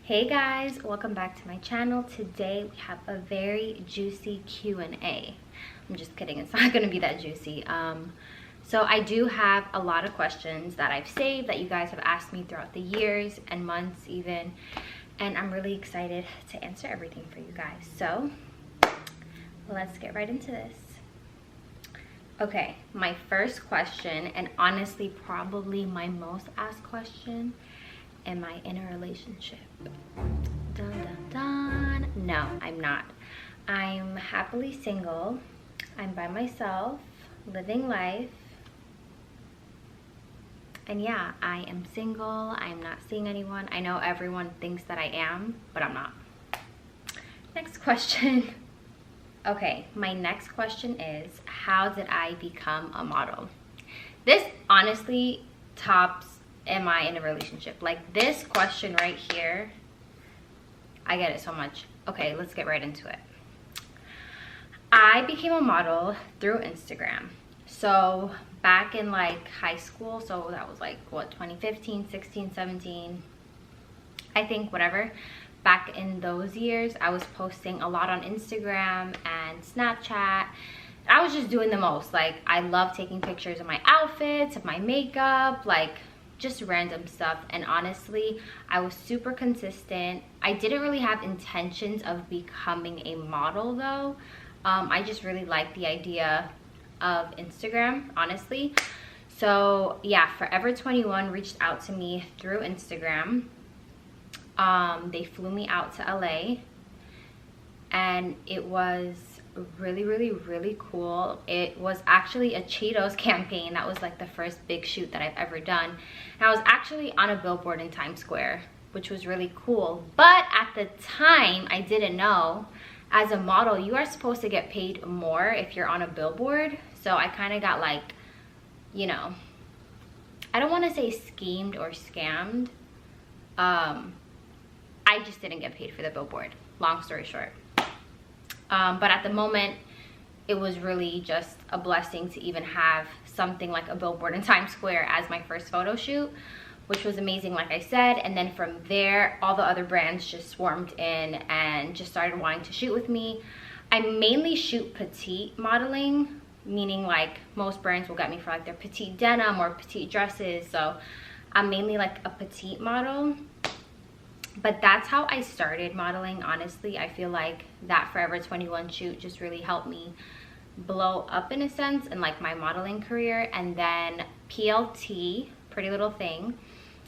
Hey guys, welcome back to my channel. Today we have a very juicy Q&A. I'm just kidding, it's not gonna be that juicy. So I do have a lot of questions that I've saved that you guys have asked me throughout the years and months even, and I'm really excited to answer everything for you guys. So let's get right into this. Okay, my first question, and honestly probably my most asked question: am I in a relationship? Dun dun dun. No, I'm not. I'm happily single. I'm by myself, living life. And yeah, I am single. I'm not seeing anyone. I know everyone thinks that I am, but I'm not. Next question. Okay, my next question is, how did I become a model? This honestly tops, am I in a relationship? Like, this question right here, I get it so much. Okay, let's get right into it. I became a model through Instagram. So back in like high school, so that was like what, 2015, 16, 17, I think, whatever. Back in those years, I was posting a lot on Instagram and Snapchat. I was just doing the most. Like, I love taking pictures of my outfits, of my makeup, like just random stuff. And honestly, I was super consistent. I didn't really have intentions of becoming a model though. I just really liked the idea of Instagram, honestly. So yeah, Forever 21 reached out to me through Instagram. They flew me out to LA, and it was really cool. It was actually a Cheetos campaign. That was like the first big shoot that I've ever done, and I was actually on a billboard in Times Square, which was really cool. But at the time, I didn't know, as a model you are supposed to get paid more if you're on a billboard. So I kind of got, like, you know, I don't want to say schemed or scammed. I just didn't get paid for the billboard, long story short. But at the moment, it was really just a blessing to even have something like a billboard in Times Square as my first photo shoot, which was amazing, like I said. And then from there, all the other brands just swarmed in and just started wanting to shoot with me. I mainly shoot petite modeling, meaning like most brands will get me for like their petite denim or petite dresses. So I'm mainly like a petite model. But that's how I started modeling, honestly. I feel like that Forever 21 shoot just really helped me blow up, in a sense, in like my modeling career. And then PLT, Pretty Little Thing,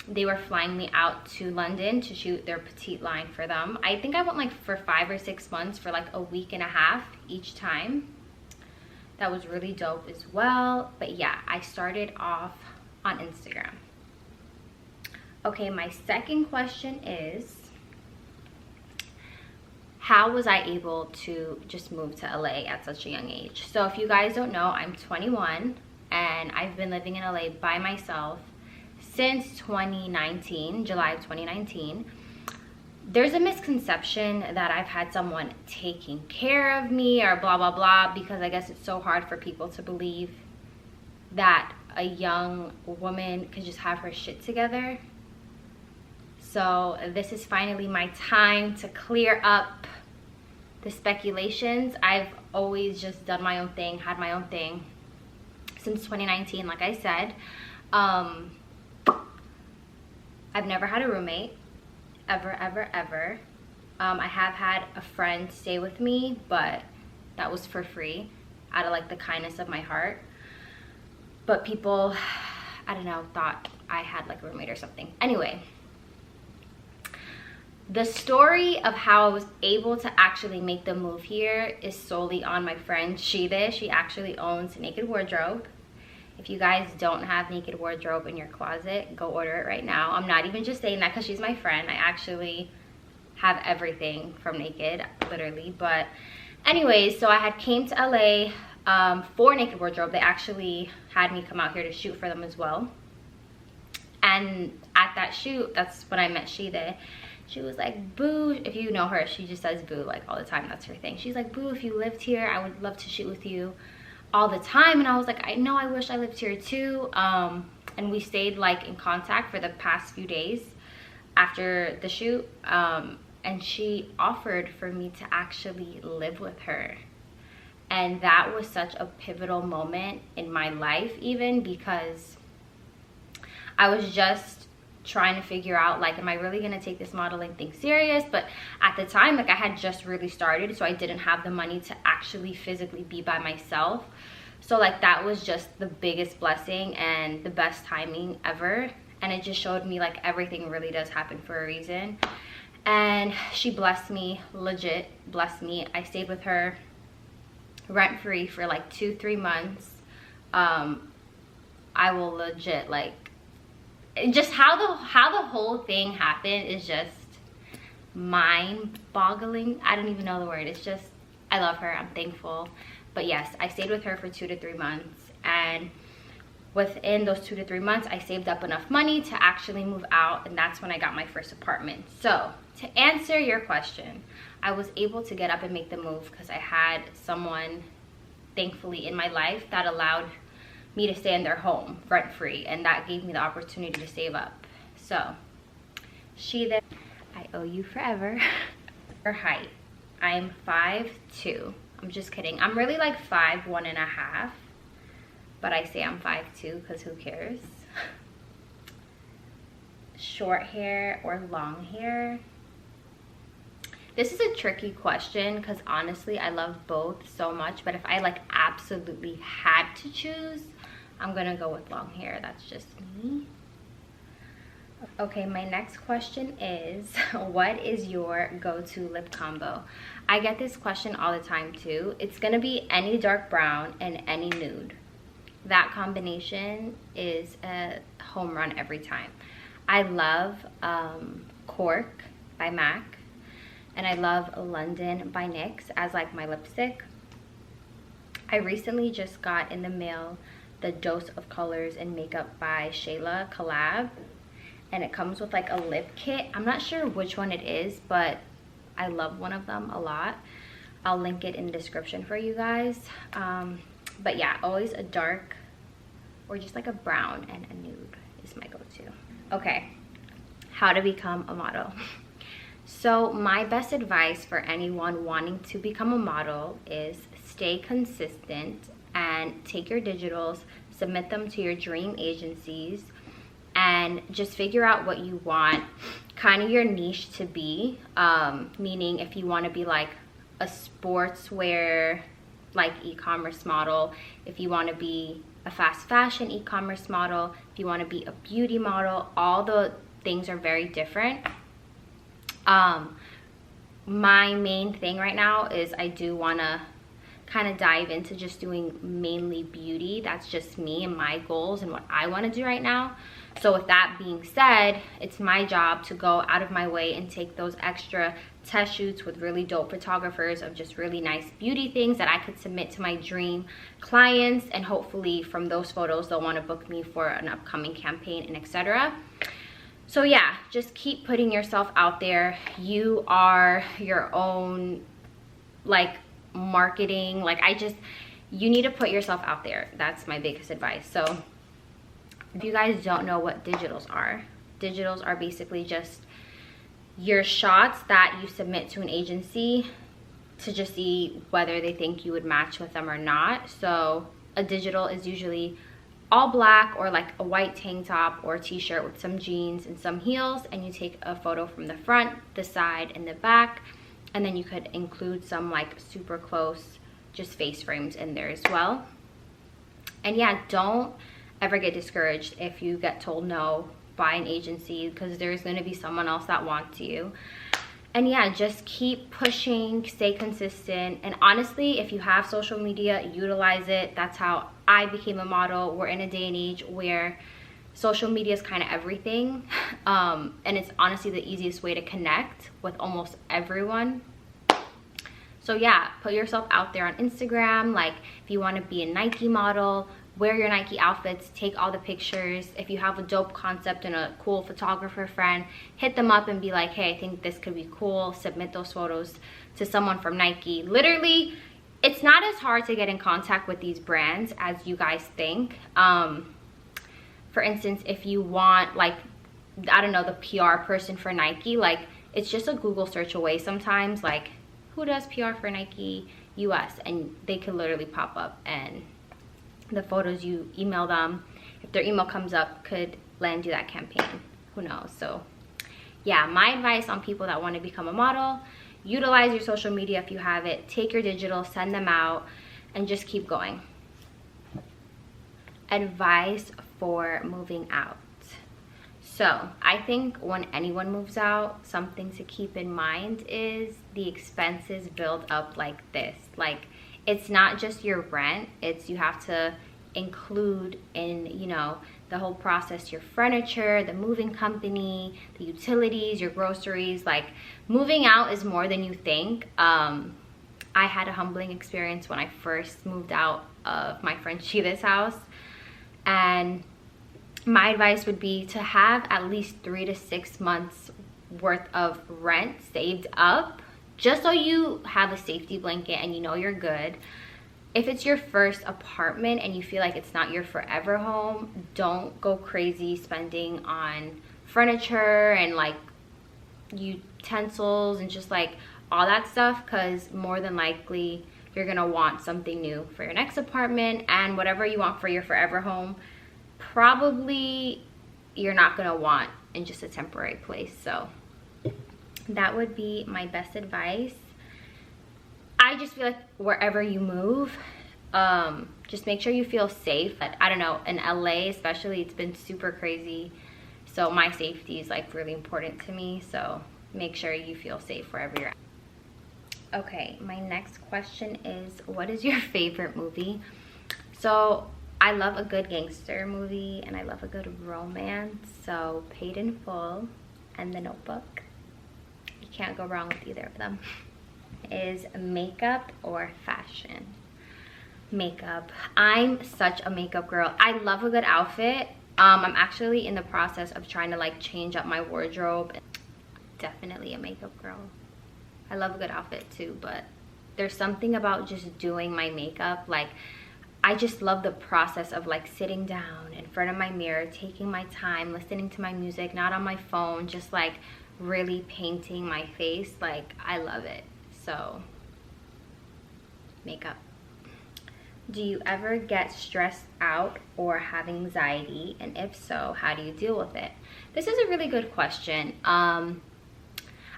they were flying me out to London to shoot their petite line for them. I think I went like for 5 or 6 months for like a week and a half each time. That was really dope as well. But yeah, I started off on Instagram. Okay, my second question is, how was I able to just move to LA at such a young age? So if you guys don't know, I'm 21 and I've been living in LA by myself since 2019, July of 2019. There's a misconception that I've had someone taking care of me or blah blah blah, because I guess it's so hard for people to believe that a young woman could just have her shit together. So this is finally my time to clear up the speculations. I've always just done my own thing, had my own thing since 2019, like I said. I've never had a roommate, ever. I have had a friend stay with me, but that was for free, out of like the kindness of my heart. But people, I don't know, thought I had like a roommate or something. Anyway, the story of how I was able to actually make the move here is solely on my friend Shida. She actually owns Naked Wardrobe. If you guys don't have Naked Wardrobe in your closet, go order it right now. I'm not even just saying that because she's my friend. I actually have everything from Naked, literally. But anyways, so I had came to LA for Naked Wardrobe. They actually had me come out here to shoot for them as well. And at that shoot, that's when I met Shida. She was like, boo, if you know her, she just says boo like all the time. That's her thing. She's like, boo, if you lived here, I would love to shoot with you all the time. And I was like, I know, I wish I lived here too. And we stayed like in contact for the past few days. after the shoot, and she offered for me to actually live with her. And that was such a pivotal moment in my life, even because I was just trying to figure out, like, am I really gonna take this modeling thing serious? But at the time, like, I had just really started, so I didn't have the money to actually physically be by myself. So like, that was just the biggest blessing and the best timing ever. And it just showed me, like, everything really does happen for a reason. And she blessed me, legit blessed me. I stayed with her rent-free for like 2-3 months. I will legit, like, just how the whole thing happened is just mind-boggling. I don't even know the word. It's just, I love her, I'm thankful. But yes, I stayed with her for 2 to 3 months, and within those 2 to 3 months, I saved up enough money to actually move out, and that's when I got my first apartment. So to answer your question, I was able to get up and make the move because I had someone, thankfully, in my life that allowed me to stay in their home rent-free, and that gave me the opportunity to save up. So she then, I owe you forever. Her height, I'm 5'2". I'm just kidding. I'm really like 5'1.5", but I say I'm 5'2" because who cares? Short hair or long hair? This is a tricky question because honestly, I love both so much, but if I like absolutely had to choose, I'm gonna go with long hair. That's just me. Okay, my next question is, what is your go-to lip combo? I get this question all the time too. It's gonna be any dark brown and any nude. That combination is a home run every time. I love Cork by MAC, and I love London by NYX as like my lipstick. I recently just got in the mail the Dose of Colors and Makeup by Shayla collab, and it comes with like a lip kit. I'm not sure which one it is, but I love one of them a lot. I'll link it in the description for you guys. But yeah, always a dark or just like a brown and a nude is my go-to. Okay, how to become a model. So my best advice for anyone wanting to become a model is stay consistent and take your digitals, submit them to your dream agencies, and just figure out what you want kind of your niche to be. Meaning if you want to be like a sportswear like e-commerce model, if you want to be a fast fashion e-commerce model, if you want to be a beauty model, all the things are very different. My main thing right now is I do want to kind of dive into just doing mainly beauty. That's just me and my goals and what I want to do right now. So with that being said, it's my job to go out of my way and take those extra test shoots with really dope photographers of just really nice beauty things that I could submit to my dream clients, and hopefully from those photos they'll want to book me for an upcoming campaign and etc. So yeah, just keep putting yourself out there. You are your own like marketing, like you need to put yourself out there. That's my biggest advice. So if you guys don't know what digitals are basically just your shots that you submit to an agency to just see whether they think you would match with them or not. So a digital is usually all black or like a white tank top or t-shirt with some jeans and some heels, and you take a photo from the front, the side, and the back, and then you could include some like super close just face frames in there as well. And yeah, don't ever get discouraged if you get told no by an agency, because there's going to be someone else that wants you. And yeah, just keep pushing, stay consistent, and honestly, if you have social media, utilize it. That's how I became a model. We're in a day and age where social media is kind of everything, and it's honestly the easiest way to connect with almost everyone. So yeah, put yourself out there on Instagram. Like if you want to be a Nike model, wear your Nike outfits, take all the pictures. If you have a dope concept and a cool photographer friend, hit them up and be like, hey, I think this could be cool. Submit those photos to someone from Nike. Literally, it's not as hard to get in contact with these brands as you guys think. For instance, if you want like I don't know, the PR person for Nike. Like, it's just a Google search away sometimes, like who does PR for Nike US, and they could literally pop up, and the photos you email them, if their email comes up, could land you that campaign. Who knows? So yeah, my advice on people that want to become a model: utilize your social media if you have it, take your digital, send them out, and just keep going. Advice for moving out. So I think when anyone moves out, something to keep in mind is the expenses build up like this. Like, it's not just your rent, it's you have to include in, you know, the whole process, your furniture, the moving company, the utilities, your groceries. Like, moving out is more than you think. I had a humbling experience when I first moved out of my friend Sheila's house, and my advice would be to have at least 3 to 6 months worth of rent saved up, just so you have a safety blanket and you know you're good. If it's your first apartment and you feel like it's not your forever home, don't go crazy spending on furniture and like utensils and just like all that stuff, because more than likely you're gonna want something new for your next apartment, and whatever you want for your forever home, probably you're not gonna want in just a temporary place. So that would be my best advice. I just feel like wherever you move, just make sure you feel safe. I don't know, in LA especially, it's been super crazy, so my safety is like really important to me. So make sure you feel safe wherever you're at. Okay, my next question is, what is your favorite movie? So I love a good gangster movie and I love a good romance. So Paid in Full and The Notebook. You can't go wrong with either of them. Is makeup or fashion? Makeup. I'm such a makeup girl. I love a good outfit. I'm actually in the process of trying to like change up my wardrobe. Definitely a makeup girl. I love a good outfit too, but there's something about just doing my makeup. Like, I just love the process of like sitting down in front of my mirror, taking my time, listening to my music, not on my phone, just like really painting my face. Like, I love it. So makeup. Do you ever get stressed out or have anxiety? And if so, how do you deal with it? This is a really good question.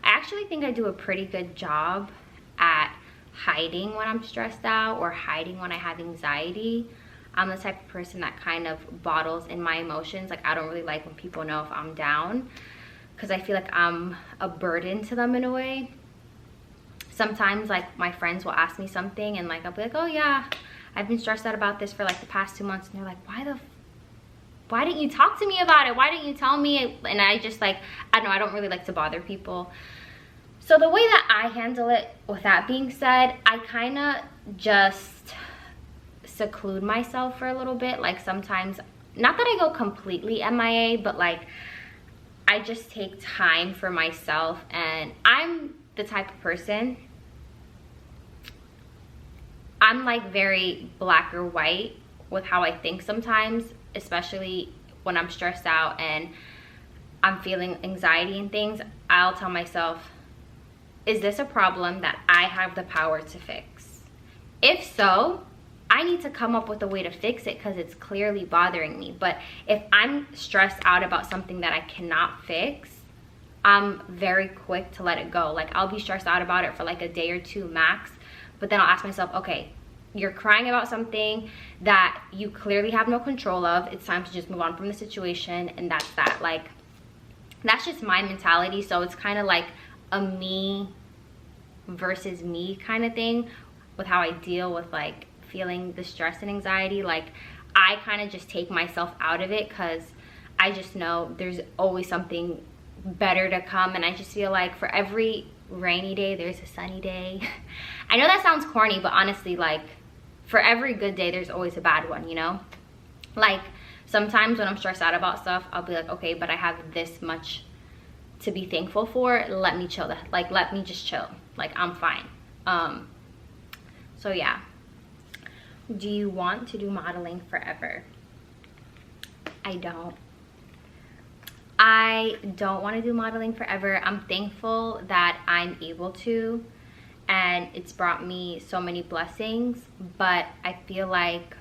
I actually think I do a pretty good job at hiding when I'm stressed out or hiding when I have anxiety. I'm the type of person that kind of bottles in my emotions. Like, I don't really like when people know if I'm down, because I feel like I'm a burden to them in a way. Sometimes like my friends will ask me something and like I'll be like, oh yeah, I've been stressed out about this for like the past 2 months, and they're like, why didn't you talk to me about it? Why didn't you tell me? And I just like, I don't know, I don't really like to bother people. So the way that I handle it, with that being said, I kind of just seclude myself for a little bit. Like, sometimes, not that I go completely MIA, but like I just take time for myself. And I'm the type of person, I'm like very black or white with how I think sometimes, especially when I'm stressed out and I'm feeling anxiety and things. I'll tell myself, is this a problem that I have the power to fix? If so, I need to come up with a way to fix it, because it's clearly bothering me. But if I'm stressed out about something that I cannot fix, I'm very quick to let it go. Like, I'll be stressed out about it for like a day or two max, but then I'll ask myself, okay, you're crying about something that you clearly have no control of. It's time to just move on from the situation, and that's that. Like, that's just my mentality. So it's kind of like a me versus me kind of thing with how I deal with like feeling the stress and anxiety. Like, I kind of just take myself out of it, because I just know there's always something better to come. And I just feel like for every rainy day there's a sunny day. I know that sounds corny, but honestly, like, for every good day there's always a bad one, you know? Like, sometimes when I'm stressed out about stuff, I'll be like, okay, but I have this much to be thankful for. Let me chill. Like, let me just chill. Like, I'm fine. So yeah. Do you want to do modeling forever? I don't. I I don't want to do modeling forever. I'm thankful that I'm able to, and it's brought me so many blessings, but I feel like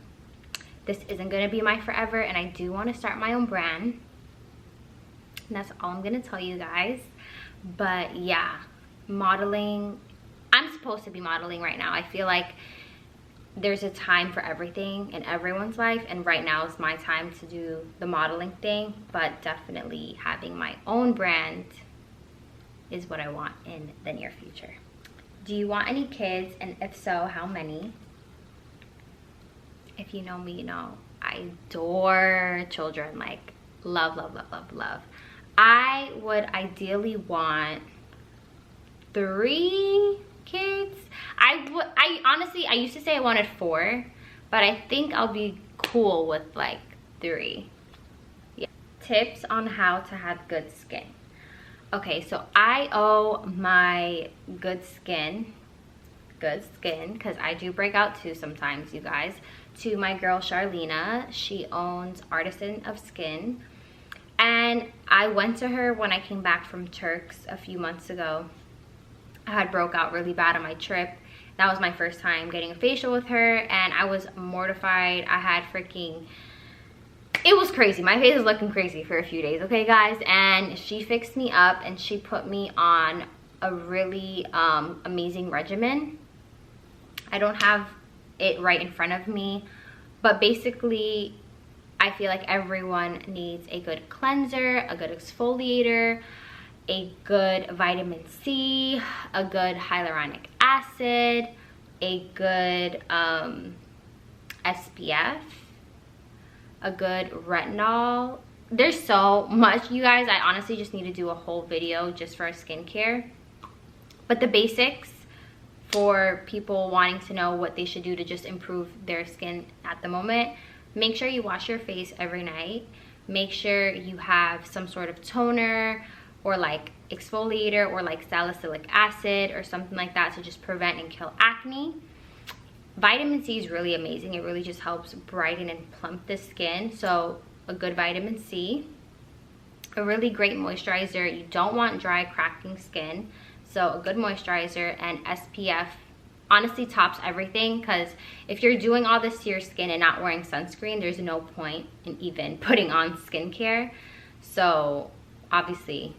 this isn't going to be my forever, and I do want to start my own brand. And that's all I'm going to tell you guys. But yeah, modeling, I'm supposed to be modeling right now. I feel like there's a time for everything in everyone's life, and right now is my time to do the modeling thing, but definitely having my own brand is what I want in the near future. Do you want any kids, and if so, how many? If you know me, you know I adore children, like love, love, love, love, love. I would ideally want 3 kids. I honestly, I used to say I wanted 4, but I think I'll be cool with like 3. Yeah. Tips on how to have good skin. Okay, so I owe my good skin, because I do break out too sometimes, you guys, to my girl Charlena. She owns Artisan of Skin, and I went to her when I came back from Turks a few months ago. I had broke out really bad on my trip. That was my first time getting a facial with her, and I was mortified. I had freaking, it was crazy. My face was looking crazy for a few days, okay guys? And she fixed me up, and she put me on a really amazing regimen. I don't have it right in front of me, but basically I feel like everyone needs a good cleanser, a good exfoliator, a good vitamin C, a good hyaluronic acid, a good SPF, a good retinol. There's so much, you guys. I honestly just need to do a whole video just for skincare. But the basics for people wanting to know what they should do to just improve their skin at the moment: make sure you wash your face every night. Make sure you have some sort of toner or like exfoliator or like salicylic acid or something like that to just prevent and kill acne. Vitamin C is really amazing. It really just helps brighten and plump the skin. So a good vitamin C, a really great moisturizer. You don't want dry, cracking skin, so a good moisturizer, and SPF honestly tops everything, because if you're doing all this to your skin and not wearing sunscreen, there's no point in even putting on skincare. So obviously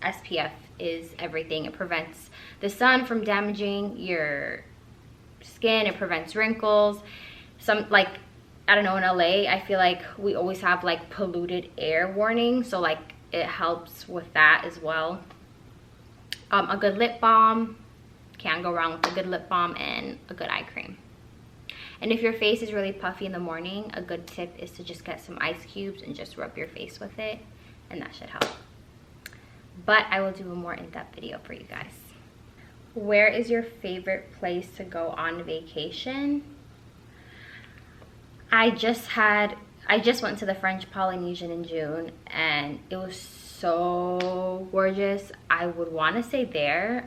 SPF is everything. It prevents the sun from damaging your skin. It prevents wrinkles. Some, like, I don't know, in LA I feel like we always have like polluted air warning, so like it helps with that as well. A good lip balm, can't go wrong with a good lip balm, and a good eye cream. And if your face is really puffy in the morning, a good tip is to just get some ice cubes and just rub your face with it, and that should help. But I will do a more in-depth video for you guys. Where is your favorite place to go on vacation? I just went to the French Polynesian in June, and it was so gorgeous. I would want to stay there.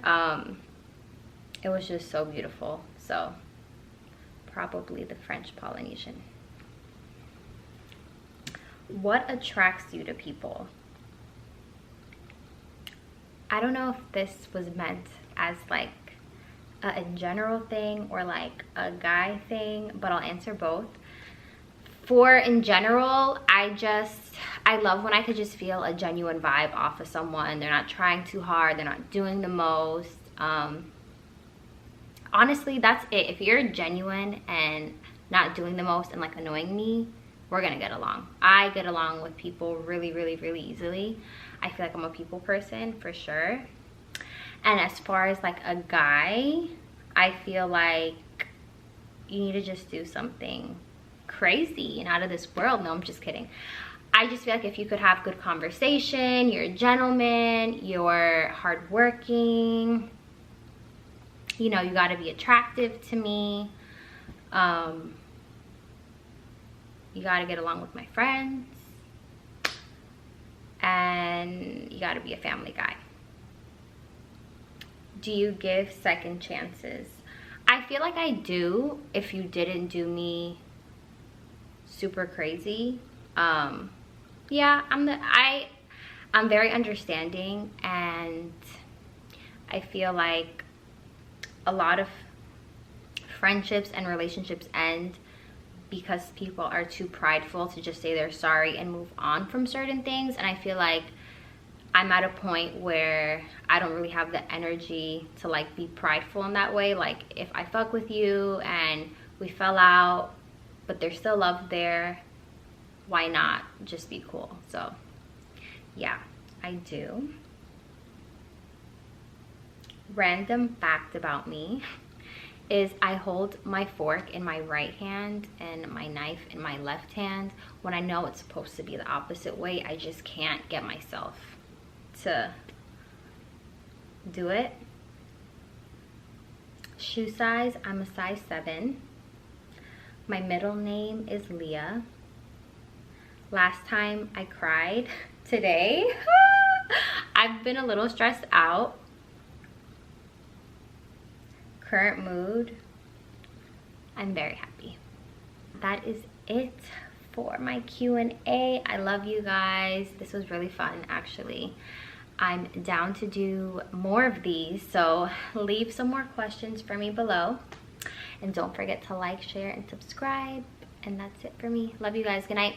It was just so beautiful. So probably the French Polynesian. What attracts you to people? I don't know if this was meant as like a general thing or like a guy thing, but I'll answer both. For in general, I love when I could just feel a genuine vibe off of someone. They're not trying too hard, they're not doing the most. Honestly, that's it. If you're genuine and not doing the most and like annoying me, we're gonna get along. I get along with people really, really, really easily. I feel like I'm a people person for sure. And as far as like a guy, I feel like you need to just do something crazy and out of this world. No, I'm just kidding. I just feel like if you could have good conversation, you're a gentleman, you're hardworking, you know, you gotta be attractive to me. You gotta get along with my friends, and you gotta be a family guy. Do you give second chances? I feel like I do if you didn't do me super crazy. Yeah, I'm very understanding, and I feel like a lot of friendships and relationships end because people are too prideful to just say they're sorry and move on from certain things. And I feel like I'm at a point where I don't really have the energy to like be prideful in that way. Like if I fuck with you and we fell out but there's still love there, why not just be cool? So yeah, I do. Random fact about me is I hold my fork in my right hand and my knife in my left hand when I know it's supposed to be the opposite way. I just can't get myself to do it. Shoe size, I'm a size 7. My middle name is Leah. Last time I cried, today. I've been a little stressed out. Current mood, I'm very happy. That is it for my Q&A. I love you guys. This was really fun, actually. I'm down to do more of these, so leave some more questions for me below. And don't forget to like, share, and subscribe. And that's it for me. Love you guys. Good night.